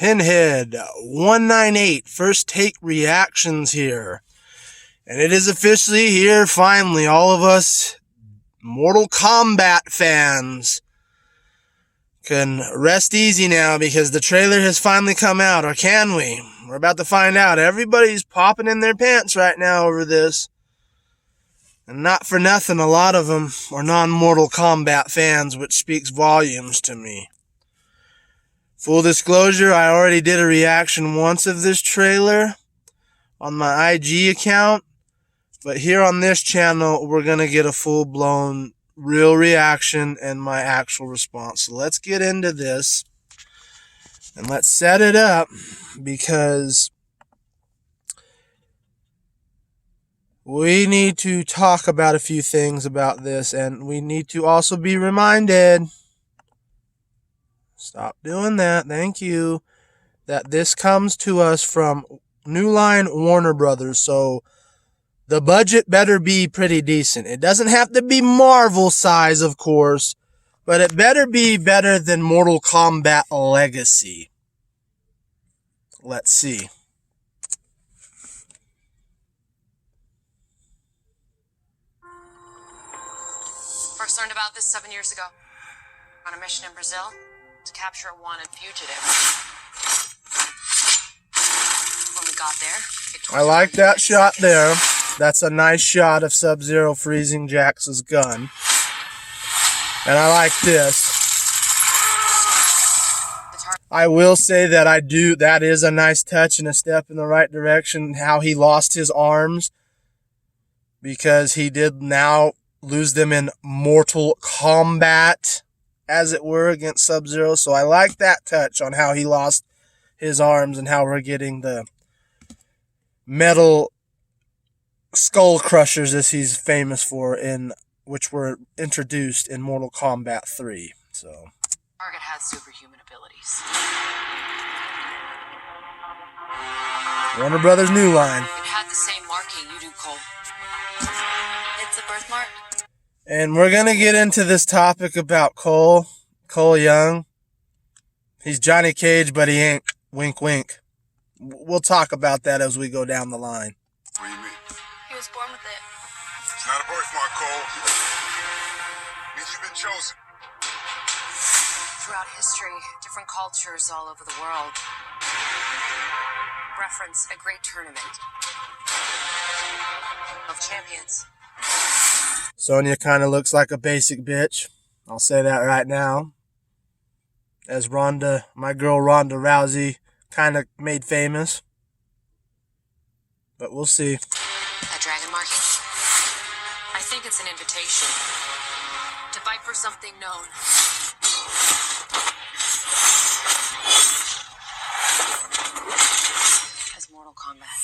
Pinhead 198 first take reactions here. And it is officially here, finally. All of us Mortal Kombat fans can rest easy now because the trailer has finally come out. Or can we? We're about to find out. Everybody's popping in their pants right now over this. And not for nothing, a lot of them are non-Mortal Kombat fans, which speaks volumes to me. Full disclosure, I already did a reaction once of this trailer on my IG account. But here on this channel, we're going to get a full-blown real reaction and my actual response. So let's get into this and let's set it up, because we need to talk about a few things about this, and we need to also be reminded, stop doing that, thank you, that this comes to us from New Line Warner Brothers. So the budget better be pretty decent. It doesn't have to be Marvel size, of course, but it better be better than Mortal Kombat Legacy. Let's see. First learned about this 7 years ago. On a mission in Brazil to capture a wanted fugitive. When we got there, I like that shot there. That's a nice shot of Sub-Zero freezing Jax's gun. And I like this. I will say that that is a nice touch and a step in the right direction, how he lost his arms, because he did now lose them in Mortal Kombat, as it were, against Sub-Zero. So I like that touch on how he lost his arms and how we're getting the metal skull crushers, as he's famous for, which were introduced in Mortal Kombat 3. So target has superhuman abilities. Warner Brothers New Line. It had the same marking you do, Cole. It's a birthmark. And we're gonna get into this topic about Cole Young. He's Johnny Cage, but he ain't. Wink, wink. We'll talk about that as we go down the line. What do you mean? He was born with it. It's not a birthmark, Cole. It means you've been chosen. Throughout history, different cultures all over the world reference a great tournament of champions. Sonya kind of looks like a basic bitch. I'll say that right now. As my girl Ronda Rousey kind of made famous. But we'll see. That dragon marking? I think it's an invitation to fight for something known. As Mortal Kombat.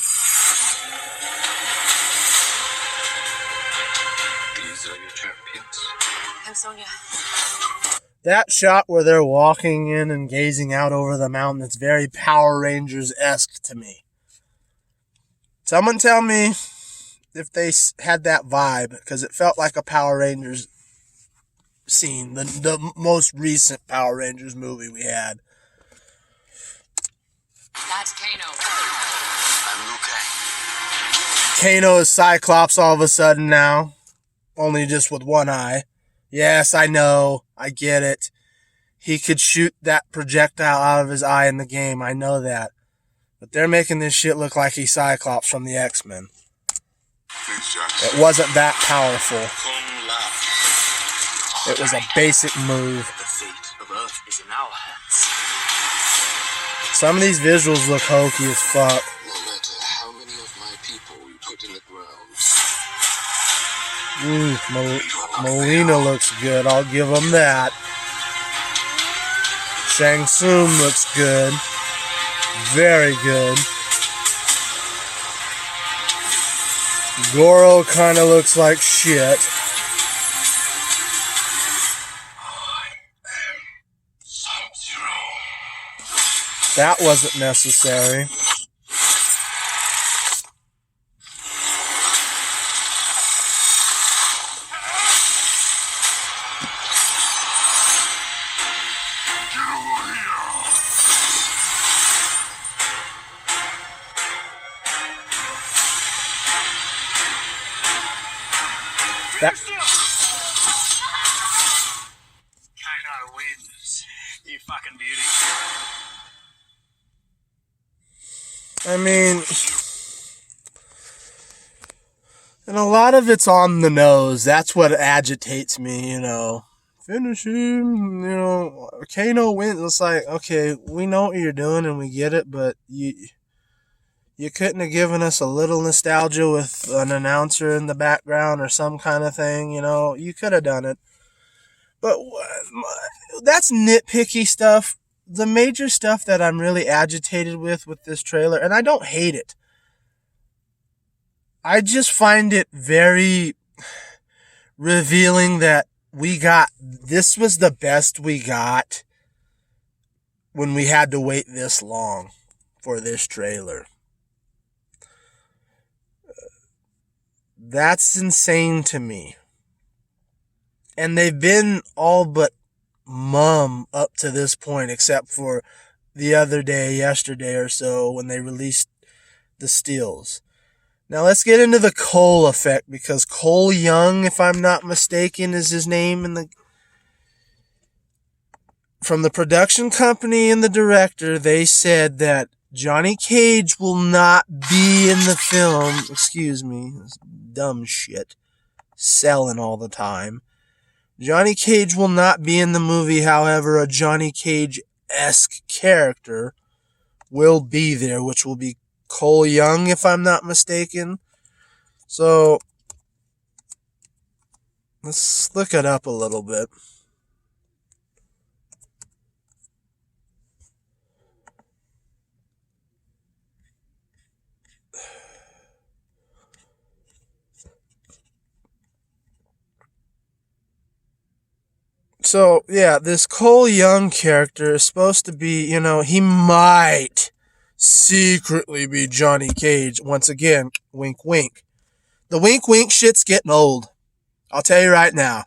These are your champions. I'm Sonya. That shot where they're walking in and gazing out over the mountain, it's very Power Rangers-esque to me. Someone tell me if they had that vibe, because it felt like a Power Rangers scene, the most recent Power Rangers movie we had. That's Kano. I'm Liu Kang. Kano is Cyclops all of a sudden now, only just with one eye. Yes, I know. I get it. He could shoot that projectile out of his eye in the game. I know that. But they're making this shit look like he's Cyclops from the X-Men. It wasn't that powerful. It was a basic move. The fate of Earth is in our hands. Some of these visuals look hokey as fuck. No matter how many of my people you put in the ground. Melina looks good. I'll give him that. Shang Tsung looks good. Very good. Goro kind of looks like shit. That wasn't necessary. That, Kano wins. You fucking beauty. I mean, and a lot of it's on the nose. That's what agitates me, you know. Finish him, you know. Kano wins. It's like, okay, we know what you're doing and we get it, but you couldn't have given us a little nostalgia with an announcer in the background or some kind of thing, you know. You could have done it. But that's nitpicky stuff. The major stuff that I'm really agitated with this trailer, and I don't hate it. I just find it very revealing that this was the best we got when we had to wait this long for this trailer. That's insane to me. And they've been all but mum up to this point, except for the other day, yesterday or so, when they released the stills. Now let's get into the Cole effect, because Cole Young, if I'm not mistaken, is his name from the production company and the director. They said that Johnny Cage will not be in the film. Excuse me, this dumb shit, selling all the time. Johnny Cage will not be in the movie. However, a Johnny Cage-esque character will be there, which will be Cole Young, if I'm not mistaken. So, let's look it up a little bit. So, yeah, this Cole Young character is supposed to be, you know, he might secretly be Johnny Cage. Once again, wink, wink. The wink, wink shit's getting old. I'll tell you right now.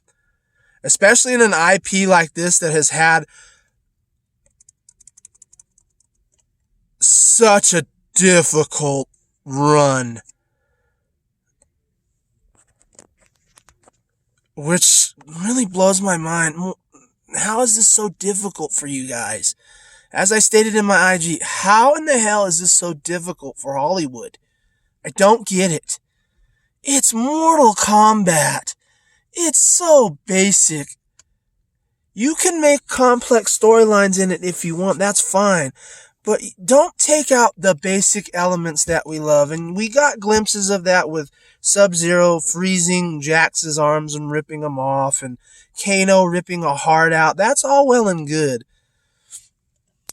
Especially in an IP like this that has had such a difficult run. Which really blows my mind. How is this so difficult for you guys? As I stated in my IG, how in the hell is this so difficult for Hollywood? I don't get it. It's Mortal Kombat. It's so basic. You can make complex storylines in it if you want, that's fine. But don't take out the basic elements that we love. And we got glimpses of that with Sub-Zero freezing Jax's arms and ripping them off, and Kano ripping a heart out. That's all well and good.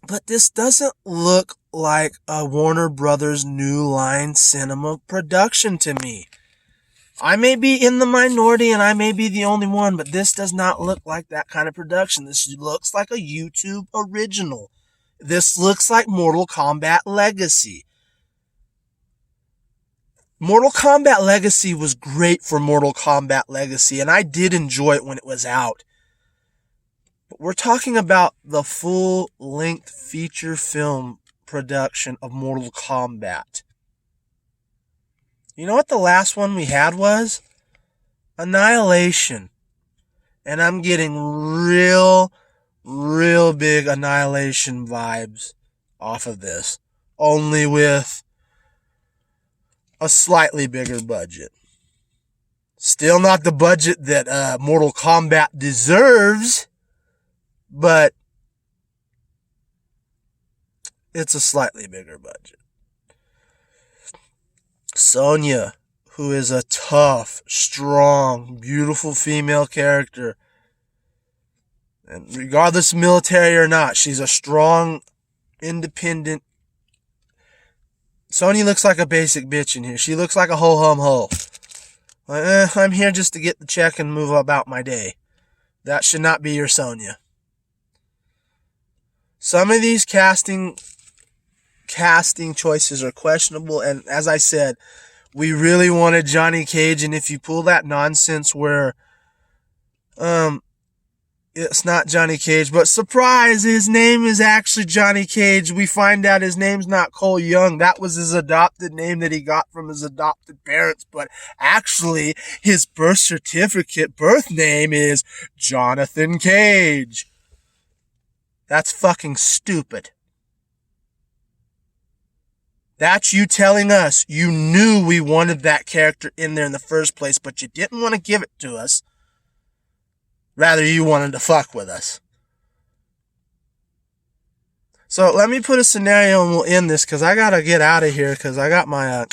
But this doesn't look like a Warner Brothers New Line Cinema production to me. I may be in the minority and I may be the only one, but this does not look like that kind of production. This looks like a YouTube original. This looks like Mortal Kombat Legacy. Mortal Kombat Legacy was great for Mortal Kombat Legacy, and I did enjoy it when it was out. But we're talking about the full-length feature film production of Mortal Kombat. You know what the last one we had was? Annihilation. And I'm getting real big Annihilation vibes off of this. Only with a slightly bigger budget. Still not the budget that Mortal Kombat deserves, but it's a slightly bigger budget. Sonya, who is a tough, strong, beautiful female character. And regardless of military or not, she's a strong, independent. Sonya looks like a basic bitch in here. She looks like a ho-hum-ho. Like, I'm here just to get the check and move about my day. That should not be your Sonya. Some of these casting choices are questionable, and as I said, we really wanted Johnny Cage, and if you pull that nonsense where it's not Johnny Cage, but surprise, his name is actually Johnny Cage. We find out his name's not Cole Young. That was his adopted name that he got from his adopted parents, but actually his birth certificate birth name is Jonathan Cage. That's fucking stupid. That's you telling us you knew we wanted that character in there in the first place, but you didn't want to give it to us. Rather, you wanted to fuck with us. So let me put a scenario and we'll end this because I got to get out of here because I got my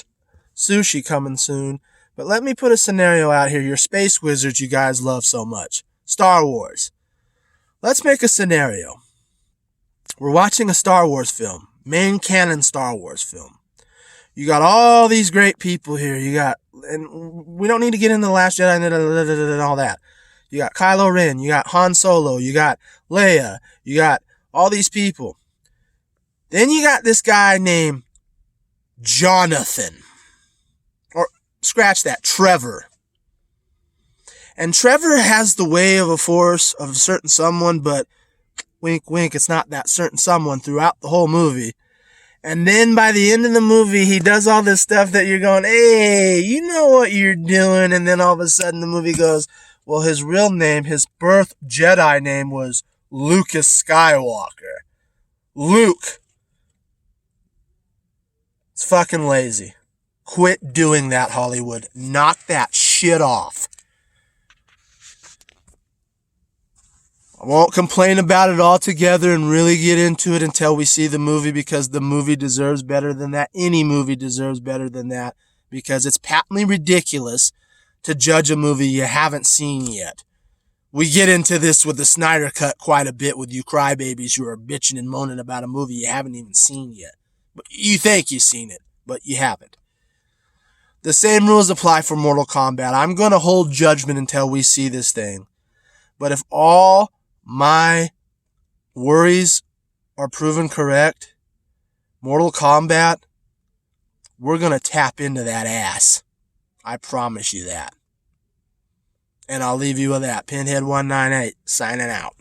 sushi coming soon. But let me put a scenario out here. Your space wizards you guys love so much. Star Wars. Let's make a scenario. We're watching a Star Wars film. Main canon Star Wars film. You got all these great people here. You got, and we don't need to get into The Last Jedi and all that. You got Kylo Ren, you got Han Solo, you got Leia, you got all these people. Then you got this guy named Jonathan. Or scratch that, Trevor. And Trevor has the way of a force of a certain someone, but wink, wink, it's not that certain someone throughout the whole movie. And then by the end of the movie, he does all this stuff that you're going, hey, you know what you're doing. And then all of a sudden the movie goes, well, his real name, his birth Jedi name was Lucas Skywalker. Luke. It's fucking lazy. Quit doing that, Hollywood. Knock that shit off. I won't complain about it altogether and really get into it until we see the movie because the movie deserves better than that. Any movie deserves better than that because it's patently ridiculous to judge a movie you haven't seen yet. We get into this with the Snyder Cut quite a bit with you crybabies who are bitching and moaning about a movie you haven't even seen yet. But you think you've seen it, but you haven't. The same rules apply for Mortal Kombat. I'm going to hold judgment until we see this thing. But if all my worries are proven correct, Mortal Kombat, we're going to tap into that ass. I promise you that. And I'll leave you with that. Pinhead198 signing out.